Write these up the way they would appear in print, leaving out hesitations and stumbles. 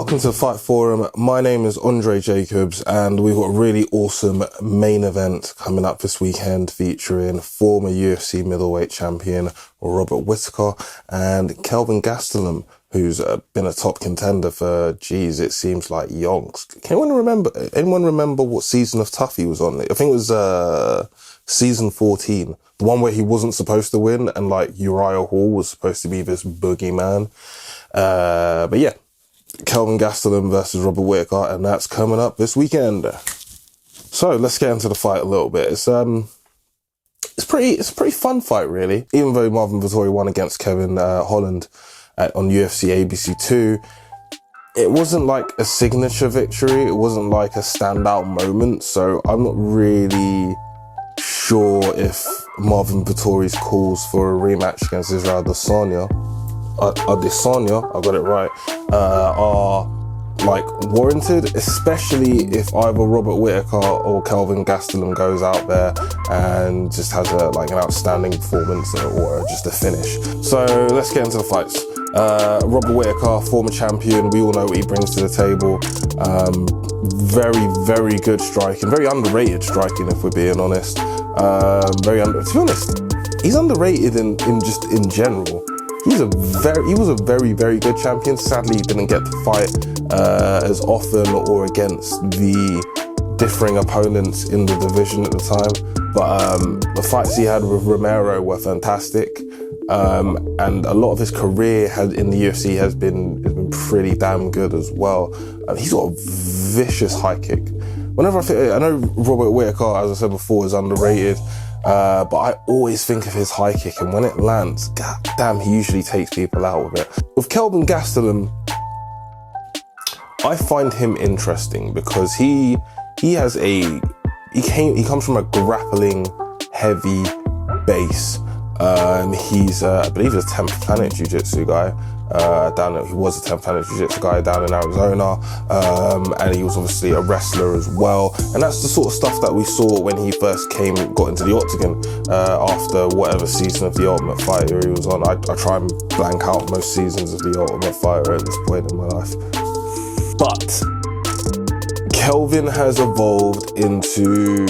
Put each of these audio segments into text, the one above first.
welcome to the Fight Forum. My name is Andre Jacobs and we've got a really awesome main event coming up this weekend featuring former UFC middleweight champion Robert Whittaker and Kelvin Gastelum, who's been a top contender for, it seems like yonks. Can anyone remember what season of Tough he was on? I think it was season 14, the one where he wasn't supposed to win and like Uriah Hall was supposed to be this boogeyman. But yeah, Kelvin Gastelum versus Robert Whittaker, and that's coming up this weekend. So let's get into the fight a little bit. It's a pretty fun fight, really. Even though Marvin Vettori won against Kevin Holland on UFC ABC 2, it wasn't like a signature victory. It wasn't like a standout moment. So I'm not really sure if Marvin Vettori's calls for a rematch against Israel Adesanya, I got it right, are like warranted, especially if either Robert Whittaker or Kelvin Gastelum goes out there and just has an outstanding performance or just a finish. So let's get into the fights. Robert Whittaker, former champion, we all know what he brings to the table. Very good striking, very underrated striking if we're being honest. To be honest, he's underrated in general. He was a very good champion. Sadly, he didn't get to fight as often or against the differing opponents in the division at the time. But the fights he had with Romero were fantastic. And a lot of his career in the UFC has been pretty damn good as well. He's got a vicious high kick. I know Robert Whittaker, as I said before, is underrated. But I always think of his high kick, and when it lands, god damn, he usually takes people out with it. With Kelvin Gastelum, I find him interesting because he comes from a grappling heavy base. He's I believe he's a 10th Planet Jiu-Jitsu guy. He was a 10th Planet Jiu-Jitsu guy down in Arizona, and he was obviously a wrestler as well. And that's the sort of stuff that we saw when he first got into the octagon after whatever season of The Ultimate Fighter he was on. I try and blank out most seasons of The Ultimate Fighter at this point in my life. But Kelvin has evolved into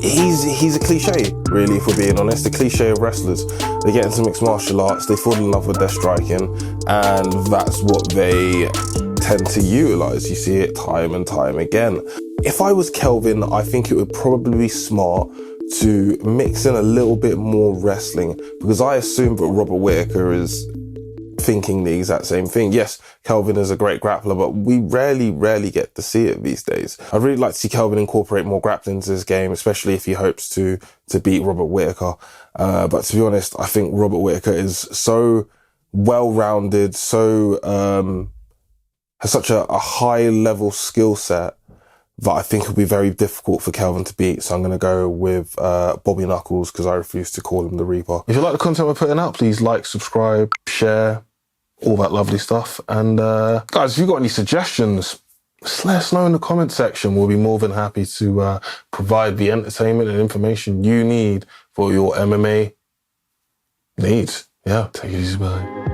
he's a cliche, really, if we're being honest. The cliche of wrestlers. They get into mixed martial arts, they fall in love with their striking, and that's what they tend to utilize. You see it time and time again. If I was Kelvin, I think it would probably be smart to mix in a little bit more wrestling, because I assume that Robert Whittaker is thinking the exact same thing. Yes, Kelvin is a great grappler, but we rarely get to see it these days. I'd really like to see Kelvin incorporate more grappling into his game, especially if he hopes to beat Robert Whittaker. But to be honest, I think Robert Whittaker is so well-rounded, has such a high level skill set that I think it'll be very difficult for Kelvin to beat. So I'm going to go with Bobby Knuckles, because I refuse to call him the Reaper. If you like the content we're putting out, please like, subscribe, share, all that lovely stuff. And guys, if you've got any suggestions, just let us know in the comment section. We'll be more than happy to provide the entertainment and information you need for your MMA needs. Yeah, take it easy, bye.